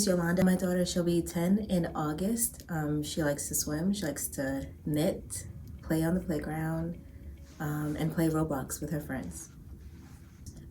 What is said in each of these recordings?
is Yolanda. My daughter, she'll be 10 in August. She likes to swim, she likes to knit, play on the playground, and play Roblox with her friends.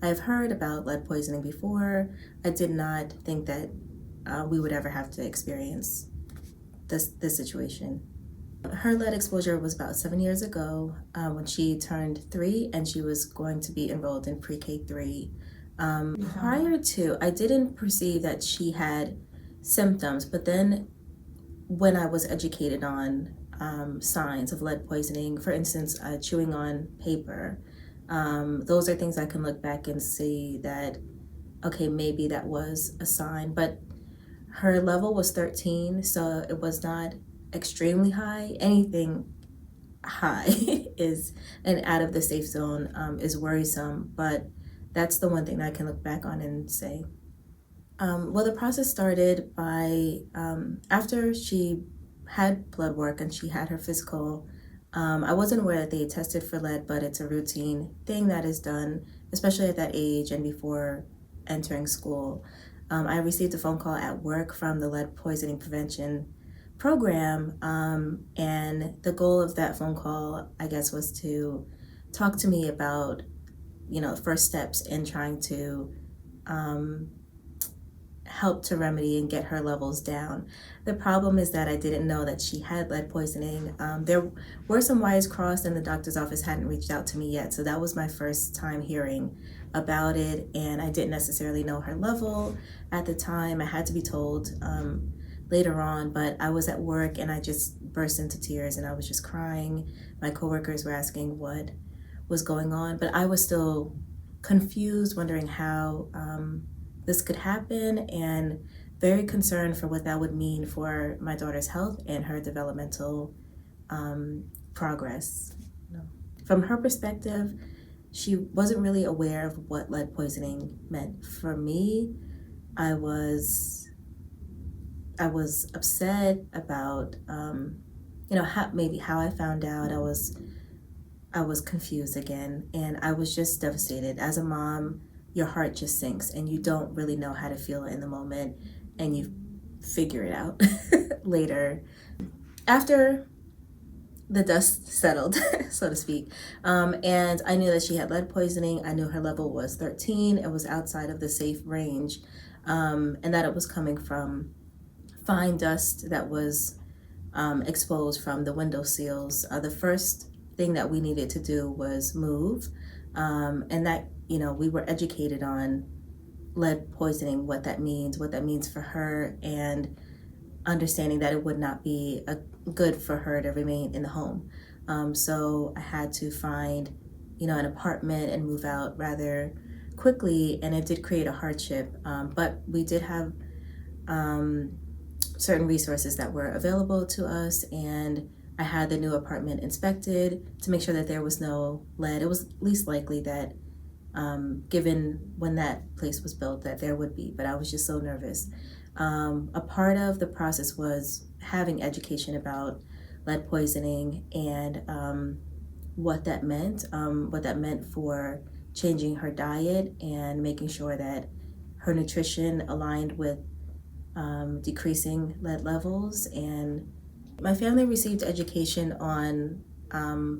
I've heard about lead poisoning before. I did not think that we would ever have to experience this situation. Her lead exposure was about 7 years ago when she turned 3 and she was going to be enrolled in pre-K 3. Prior to, I didn't perceive that she had symptoms, but then when I was educated on signs of lead poisoning, for instance, chewing on paper, those are things I can look back and see that, okay, maybe that was a sign, but her level was 13, so it was not extremely high. Anything high is, and out of the safe zone is worrisome, but that's the one thing that I can look back on and say. Well, the process started by after she had blood work and she had her physical. I wasn't aware that they tested for lead, but it's a routine thing that is done, especially at that age and before entering school. I received a phone call at work from the lead poisoning prevention program, and the goal of that phone call, I guess, was to talk to me about, first steps in trying to help to remedy and get her levels down. The problem is that I didn't know that she had lead poisoning. There were some wires crossed and the doctor's office hadn't reached out to me yet, so that was my first time hearing about it, and I didn't necessarily know her level at the time. I had to be told later on, but I was at work and I just burst into tears and I was just crying. My coworkers were asking what was going on, but I was still confused, wondering how this could happen, and very concerned for what that would mean for my daughter's health and her developmental progress. From her perspective, she wasn't really aware of what lead poisoning meant. For me, I was upset about how I found out. I was confused again, and I was just devastated. As a mom, your heart just sinks and you don't really know how to feel in the moment, and you figure it out later. After the dust settled, so to speak, and I knew that she had lead poisoning. I knew her level was 13. It was outside of the safe range, and that it was coming from fine dust that was exposed from the window sills. The first thing that we needed to do was move, and that, we were educated on lead poisoning, what that means for her, and understanding that it would not be good for her to remain in the home. So I had to find, an apartment and move out rather quickly, and it did create a hardship, but we did have certain resources that were available to us, and I had the new apartment inspected to make sure that there was no lead. It was least likely that, given when that place was built, that there would be, but I was just so nervous. A part of the process was having education about lead poisoning and what that meant for changing her diet and making sure that her nutrition aligned with decreasing lead levels. And my family received education on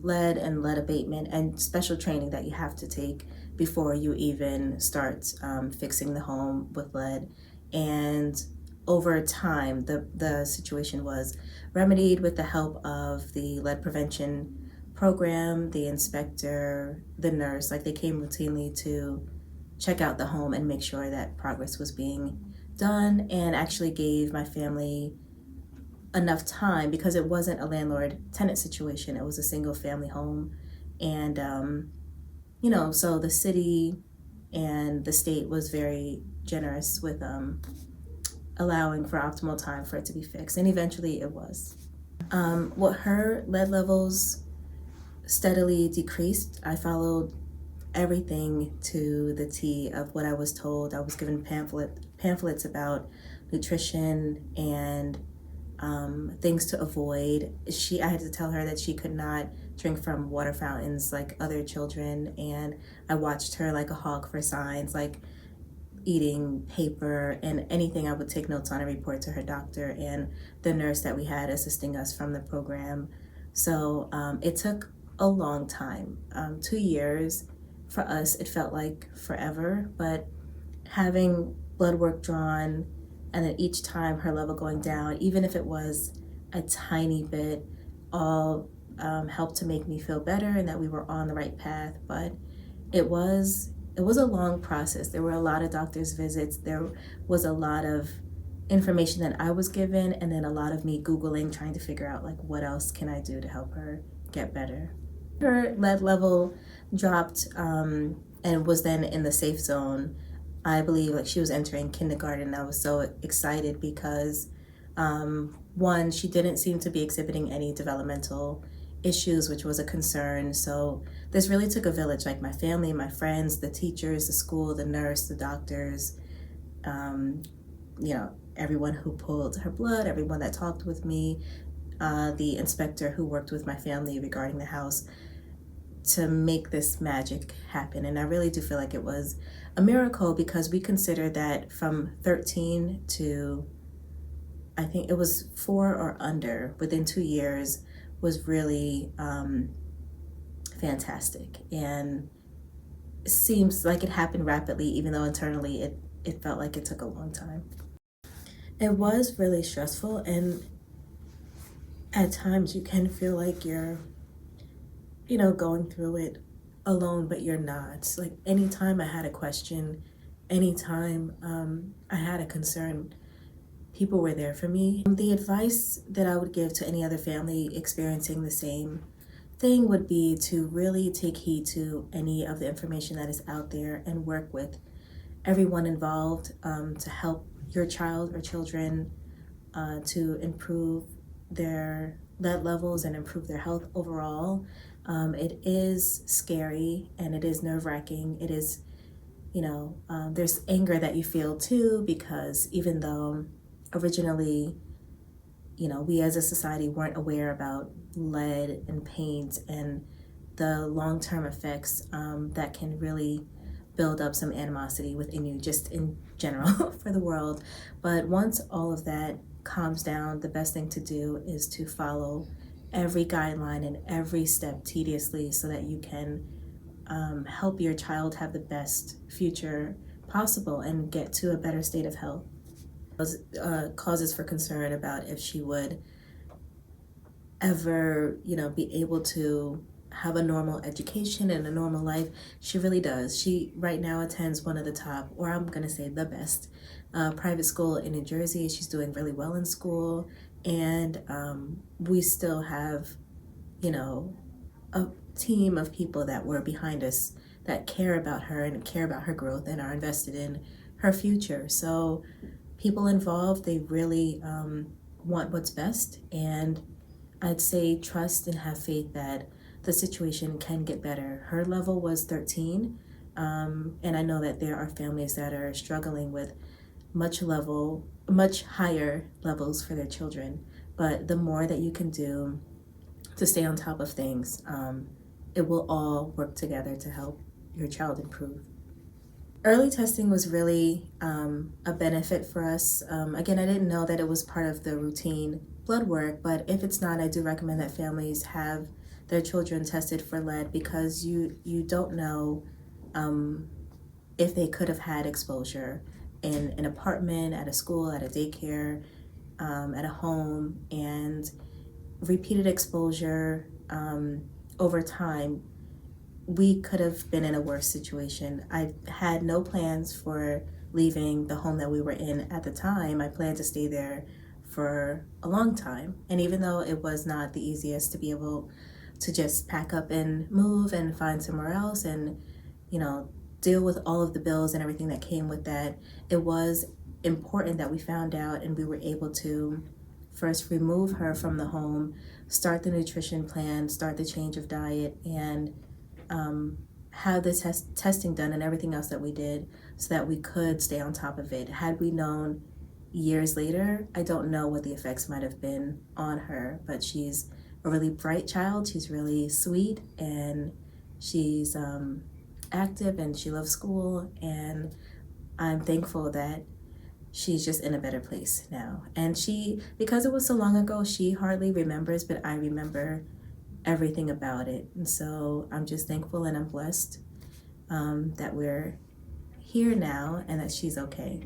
lead and lead abatement and special training that you have to take before you even start fixing the home with lead. And over time, the situation was remedied with the help of the lead prevention program, the inspector, the nurse. Like, they came routinely to check out the home and make sure that progress was being done, and actually gave my family enough time, because it wasn't a landlord-tenant situation. It was a single-family home, and so the city and the state was very generous with allowing for optimal time for it to be fixed, and eventually it was. Her lead levels steadily decreased. I followed everything to the T of what I was told. I was given pamphlets about nutrition and things to avoid. I had to tell her that she could not drink from water fountains like other children, and I watched her like a hawk for signs. Like, eating paper and anything. I would take notes on and report to her doctor and the nurse that we had assisting us from the program. So it took a long time, 2 years. For us, it felt like forever, but having blood work drawn and then each time her level going down, even if it was a tiny bit, all helped to make me feel better and that we were on the right path. But it was a long process. There were a lot of doctor's visits. There was a lot of information that I was given, and then a lot of me Googling, trying to figure out like what else can I do to help her get better. Her lead level dropped and was then in the safe zone. I believe like she was entering kindergarten. I was so excited because one, she didn't seem to be exhibiting any developmental issues, which was a concern. So this really took a village, like my family, my friends, the teachers, the school, the nurse, the doctors, everyone who pulled her blood, everyone that talked with me, the inspector who worked with my family regarding the house, to make this magic happen. And I really do feel like it was a miracle because we consider that from 13 to, I think it was 4 or under, within 2 years, was really fantastic. And it seems like it happened rapidly, even though internally it felt like it took a long time. It was really stressful, and at times you can feel like you're going through it alone, but you're not. Like anytime I had a question, anytime I had a concern, people were there for me. The advice that I would give to any other family experiencing the same thing would be to really take heed to any of the information that is out there and work with everyone involved to help your child or children to improve their lead levels and improve their health overall. It is scary and it is nerve-wracking. It is, there's anger that you feel too, because even though originally, we as a society weren't aware about lead and paint and the long-term effects that can really build up some animosity within you, just in general for the world. But once all of that calms down, the best thing to do is to follow every guideline and every step tediously so that you can help your child have the best future possible and get to a better state of health. Causes for concern about if she would ever, be able to have a normal education and a normal life. She really does. She right now attends one of the top, or I'm gonna say the best, private school in New Jersey. She's doing really well in school, and we still have, a team of people that were behind us that care about her and care about her growth and are invested in her future. So people involved, they really want what's best, and I'd say trust and have faith that the situation can get better. Her level was 13, and I know that there are families that are struggling with much higher levels for their children. But the more that you can do to stay on top of things, it will all work together to help your child improve. Early testing was really a benefit for us. Again, I didn't know that it was part of the routine blood work, but if it's not, I do recommend that families have their children tested for lead, because you don't know if they could have had exposure in an apartment, at a school, at a daycare, at a home, and repeated exposure over time. We could have been in a worse situation. I had no plans for leaving the home that we were in at the time. I planned to stay there for a long time. And even though it was not the easiest to be able to just pack up and move and find somewhere else and, deal with all of the bills and everything that came with that, it was important that we found out and we were able to first remove her from the home, start the nutrition plan, start the change of diet, and have the testing done and everything else that we did so that we could stay on top of it. Had we known years later, I don't know what the effects might have been on her, but she's a really bright child. She's really sweet, and she's active, and she loves school, and I'm thankful that she's just in a better place now. And because it was so long ago, she hardly remembers, but I remember everything about it. And so I'm just thankful and I'm blessed that we're here now and that she's okay.